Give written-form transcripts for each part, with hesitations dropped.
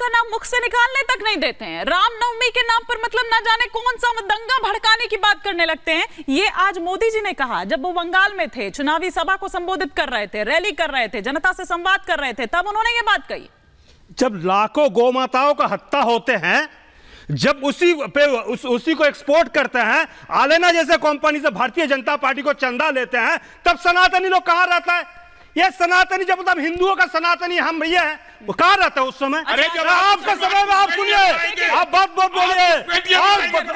का नाम मुख से निकालने तक नहीं देते हैं। रामनवमी के नाम पर मतलब ना जाने कौन सा दंगा भड़काने की बात करने लगते हैं। ये आज मोदी जी ने कहा जब वो बंगाल में थे, चुनावी सभा को संबोधित कर रहे थे, रैली कर रहे थे, जनता से संवाद कर रहे थे, तब उन्होंने ये बात कही। जब लाखों गौ माताओं का हत्या होते हैं, जब उसी को एक्सपोर्ट करते हैं, आलेना जैसे कंपनी से भारतीय जनता पार्टी को चंदा लेते हैं, तब सनातनी लोग कहां रहता है? ये सनातनी जब मतलब हिंदुओं का सनातनी हम भैया है, वो कहां रहता है उस समय? अरे जब आपका समय में आप सुनिए, आप बात बोलिए।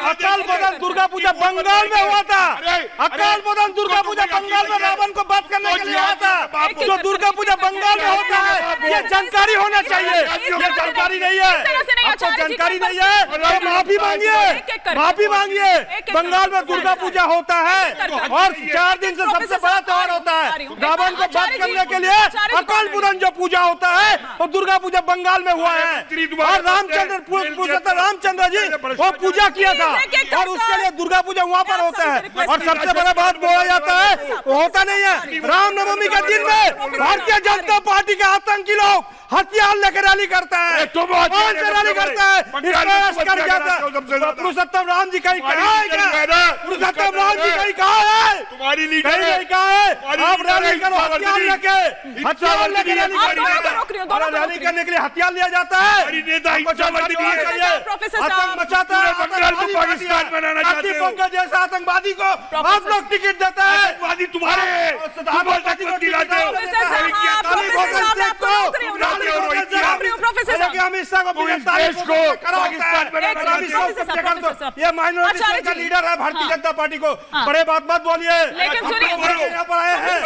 अकाल बोधन दुर्गा पूजा बंगाल में हुआ था। अकाल बोधन दुर्गा पूजा बंगाल में रावण को बात करने के लिए हुआ था। जो दुर्गा पूजा बंगाल में होता है, ये जानकारी होना चाहिए। ये जानकारी नहीं है, आपको जानकारी नहीं है तो माफी मांगिए, माफी मांगिए। बंगाल में दुर्गा पूजा होता है और 4 दिन से सबसे बड़ा त्योहार होता है। रावण को बात करने के लिए अकाल बोधन जो पूजा होता है वो दुर्गा पूजा बंगाल में हुआ है। और रामचंद्र जी वो पूजा किया था और उसके लिए दुर्गा पूजा वहां पर होता है। और सबसे बड़ा बात बोला जाता है वो होता नहीं है। रामनवमी के दिन में भारतीय जनता पार्टी के आतंकी लोग हथियार लेकर रैली करता है। कौन से रैली करता है? पुरुषोत्तम राम जी कहीं कहा है क्या? पुरुषोत्तम राम जी कहीं कहा है? तुम्हारी लीडर कहीं कहा है? आप रैली करो, हथियार लेके, हथियार लेके रैली करने के लिए हथियार लिया जाता है। आतंक मचाता है, पाकिस्तान बनाना चाहते हो। पंकज जैसा आतंकवादी को आप लोग टिकट देता है। आतंकवादी तुम्हारे ये माइनॉरिटी का लीडर है भारतीय जनता पार्टी को। बड़े बात मत बोलिए। लेकिन सुनिए, यहाँ पर आए हैं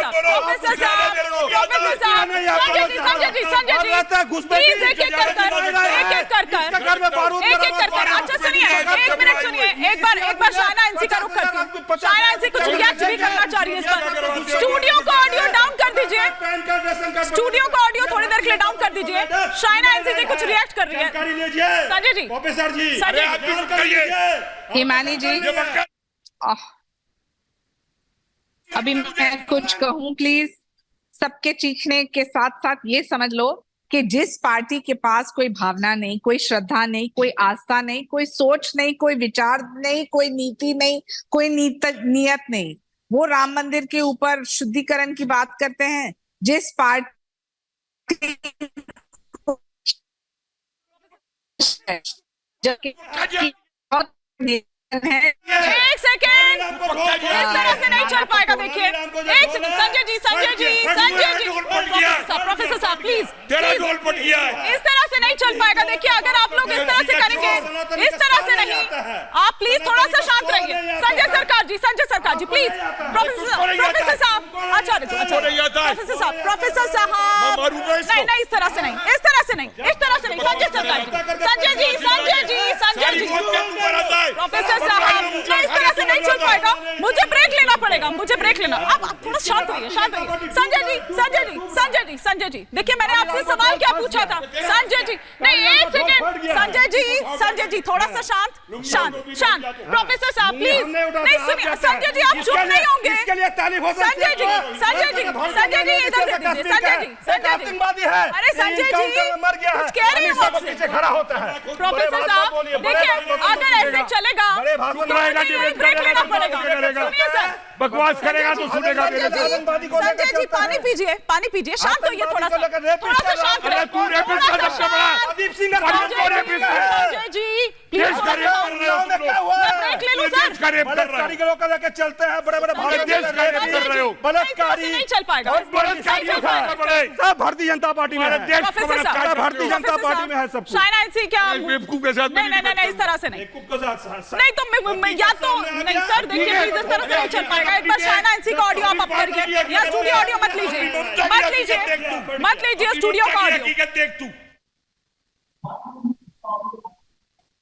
अच्छा सुनिए, एक मिनट सुनिए, एक बार शायना एनसी का रुख करती हूँ। शायना एनसी कुछ रिएक्ट भी करना चाह रही है इस पर। स्टूडियो को ऑडियो डाउन कर दीजिए, स्टूडियो को ऑडियो थोड़ी देर के लिए डाउन कर दीजिए। शायना एनसी जी कुछ रिएक्ट कर रही है। संजय जी, प्रोफेसर जी, हिमानी जी, अभी मैं कुछ कहूं प्लीज। सबके चीखने के साथ साथ ये समझ लो कि जिस पार्टी के पास कोई भावना नहीं, कोई श्रद्धा नहीं, कोई आस्था नहीं, कोई सोच नहीं, कोई विचार नहीं, कोई नीति नहीं, कोई नियत नहीं, वो राम मंदिर के ऊपर शुद्धिकरण की बात करते हैं। जिस पार्टी जबकि एक सेकेंड, इस तरह से नहीं चल पाएगा। देखिए एक सेकंड, संजय जी, प्रोफेसर साहब प्लीज, इस तरह से नहीं चल पाएगा। देखिए अगर आप लोग इस तरह से करेंगे, इस तरह से नहीं, आप प्लीज थोड़ा सा शांत रहिए। संजय सरकार जी प्लीज। प्रोफेसर साहब, अच्छा प्रोफेसर साहब, नहीं इस तरह से नहीं, संजय जी, प्रोफेसर साहब, इस तरह से नहीं चल पाएगा। मुझे ब्रेक लेना पड़ेगा, अब आप थोड़ा शांत रहिए। संजय जी, देखिए मैंने आपसे सवाल क्या पूछा था? संजय जी, नहीं एक सेकेंड, संजय जी थोड़ा सा शांत। प्रोफेसर साहब प्लीज, नहीं सुनिए, संजय जी आप चुप नहीं होंगे। संजय जी इधर दे दीजिए। संजय जी, अरे संजय जी कुछ कह रहे हैं मुझसे। खड़ा होता है प्रोफेसर साहब देखिए अगर ऐसे चलेगा ब्रेक लेना पड़ेगा। सुनिए सर, बकवास करेगा तो सुनेगा। संजय जी पानी पीजिए, शांत होइए थोड़ा सा शांत रहिए। संजय जी प्लीज, ब्रेक ले लो सर। चलते हैं बड़े बलात्कारी, नहीं चल पाएगा। सब भारतीय जनता पार्टी में है। भारतीय जनता पार्टी में है सब। शायना एनसी क्या बेवकूफ के साथ नहीं इस तरह से नहीं तो मैं या तो नहीं सर, देखिए प्लीज इस तरह से नहीं चल पाएगा। एक बार शायना एनसी का ऑडियो आप अप करिए, या स्टूडियो ऑडियो मत लीजिए स्टूडियो का ऑडियो।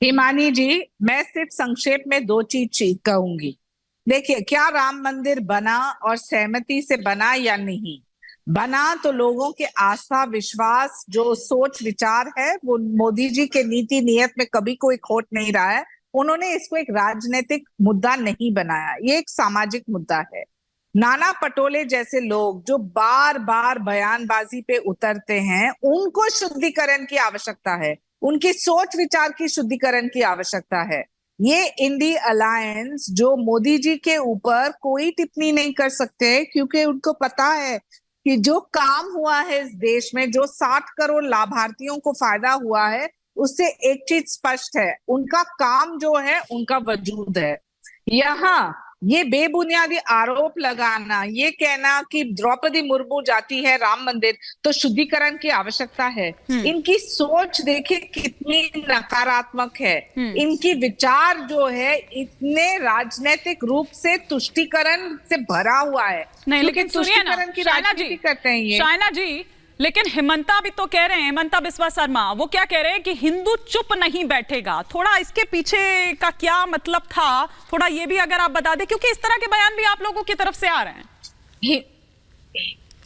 हिमानी जी, मैं सिर्फ संक्षेप में 2 चीज कहूंगी। देखिए, क्या राम मंदिर बना और सहमति से बना या नहीं बना, तो लोगों के आस्था, विश्वास, जो सोच विचार है, वो मोदी जी के नीति नियत में कभी कोई खोट नहीं रहा है। उन्होंने इसको एक राजनीतिक मुद्दा नहीं बनाया, ये एक सामाजिक मुद्दा है। नाना पटोले जैसे लोग जो बार बार बयानबाजी पे उतरते हैं, उनको शुद्धिकरण की आवश्यकता है, उनकी सोच विचार की शुद्धिकरण की आवश्यकता है। ये इंडी अलायंस जो मोदी जी के ऊपर कोई टिप्पणी नहीं कर सकते, क्योंकि उनको पता है कि जो काम हुआ है इस देश में, जो 60 करोड़ लाभार्थियों को फायदा हुआ है, उससे एक चीज स्पष्ट है, उनका काम जो है, उनका वजूद है। यहाँ ये बेबुनियादी आरोप लगाना, ये कहना कि द्रौपदी मुर्मू जाती है राम मंदिर तो शुद्धिकरण की आवश्यकता है, इनकी सोच देखिए कितनी नकारात्मक है। इनकी विचार जो है इतने राजनीतिक रूप से तुष्टीकरण से भरा हुआ है। नहीं, लेकिन सुनिए ना तुष्टीकरण की शायना राजनीति जी, करते हैं ये। शायना जी, लेकिन हेमंता भी तो कह रहे हैं, हेमंता बिस्वा शर्मा, वो क्या कह रहे हैं कि हिंदू चुप नहीं बैठेगा। थोड़ा इसके पीछे का क्या मतलब था, थोड़ा ये भी अगर आप बता दें, क्योंकि इस तरह के बयान भी आप लोगों की तरफ से आ रहे हैं।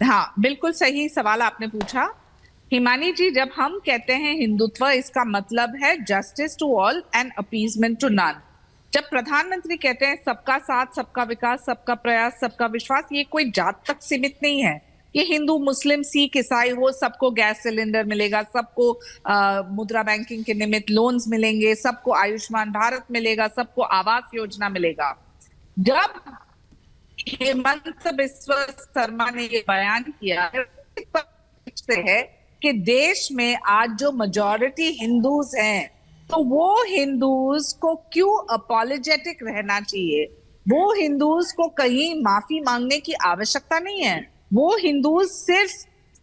हाँ, बिल्कुल सही सवाल आपने पूछा हिमानी जी। जब हम कहते हैं हिंदुत्व, इसका मतलब है justice to all and appeasement to none. जब प्रधानमंत्री कहते हैं सबका साथ, सबका विकास, सबका प्रयास, सबका विश्वास, ये कोई जात तक सीमित नहीं है। ये हिंदू, मुस्लिम, सिख, ईसाई हो, सबको गैस सिलेंडर मिलेगा, सबको मुद्रा बैंकिंग के निमित्त लोन्स मिलेंगे, सबको आयुष्मान भारत मिलेगा, सबको आवास योजना मिलेगा। जब हेमंत बिस्वा शर्मा ने ये बयान किया है कि देश में आज जो मेजॉरिटी हिंदूज हैं, तो वो हिंदूज को क्यों अपॉलोजेटिक रहना चाहिए, वो हिंदूज को कहीं माफी मांगने की आवश्यकता नहीं है। वो हिंदूज सिर्फ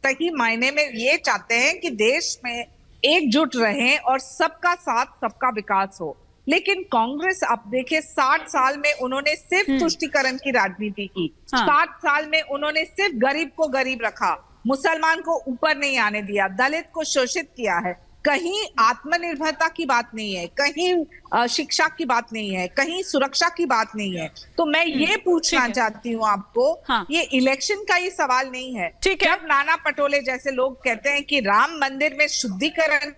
सही मायने में ये चाहते हैं कि देश में एकजुट रहें और सबका साथ, सबका विकास हो। लेकिन कांग्रेस, आप देखिए 60 साल में उन्होंने सिर्फ तुष्टीकरण की राजनीति की। 60 साल में उन्होंने सिर्फ गरीब को गरीब रखा, मुसलमान को ऊपर नहीं आने दिया, दलित को शोषित किया है। कहीं आत्मनिर्भरता की बात नहीं है, कहीं शिक्षा की बात नहीं है, कहीं सुरक्षा की बात नहीं है। तो मैं ये पूछना चाहती हूँ आपको, ये इलेक्शन का ही सवाल नहीं है। जब नाना पटोले जैसे लोग कहते हैं कि राम मंदिर में शुद्धिकरण,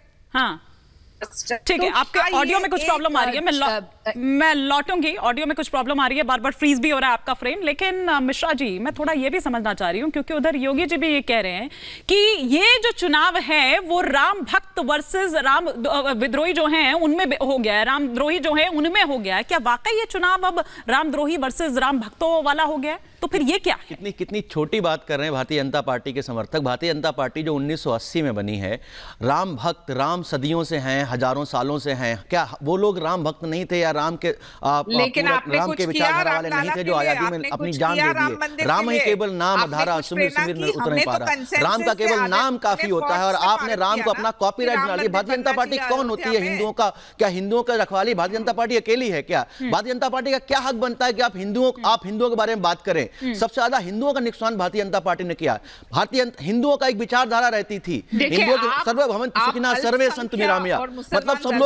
ठीक है, आपके ऑडियो में कुछ प्रॉब्लम आ रही है, मैं लौटूंगी। ऑडियो में कुछ प्रॉब्लम आ रही है, बार बार फ्रीज भी हो रहा है आपका फ्रेम। लेकिन मिश्रा जी, मैं थोड़ा ये भी समझना चाह रही हूँ, क्योंकि उधर योगी जी भी ये कह रहे हैं कि ये जो चुनाव है वो राम भक्त वर्सेस राम विद्रोही जो हैं उनमें हो गया है, रामद्रोही जो है उनमें हो गया है। क्या वाकई ये चुनाव अब रामद्रोही वर्सेस राम भक्तों वाला हो गया है? तो फिर ये क्या है? कितनी छोटी बात कर रहे हैं भारतीय जनता पार्टी के समर्थक। भारतीय जनता पार्टी जो 1980 में बनी है, राम भक्त, राम सदियों से हैं, हजारों सालों से हैं। क्या वो लोग राम भक्त नहीं थे, या राम के राम के विचारधारा वाले नहीं थे जो आजादी में अपनी जान दे दिए? राम ही केवल नाम धारा सुमिर सुमिर में उतर नहीं पा रहा। राम का केवल नाम काफी होता है, और आपने राम को अपना कॉपीराइट बना लिया। भारतीय जनता पार्टी कौन होती है हिंदुओं का? क्या हिंदुओं का रखवाली भारतीय जनता पार्टी अकेली है क्या? भारतीय जनता पार्टी का क्या हक बनता है कि आप हिंदुओं के बारे में बात करें? सबसे ज्यादा हिंदुओं का नुकसान भारतीय जनता पार्टी ने किया। भारतीय हिंदुओं का एक विचारधारा रहती थी, हिंदुओं के सर्वे भवन्तु सुखिनः सर्वे सन्तु निरामया, मतलब सब लोग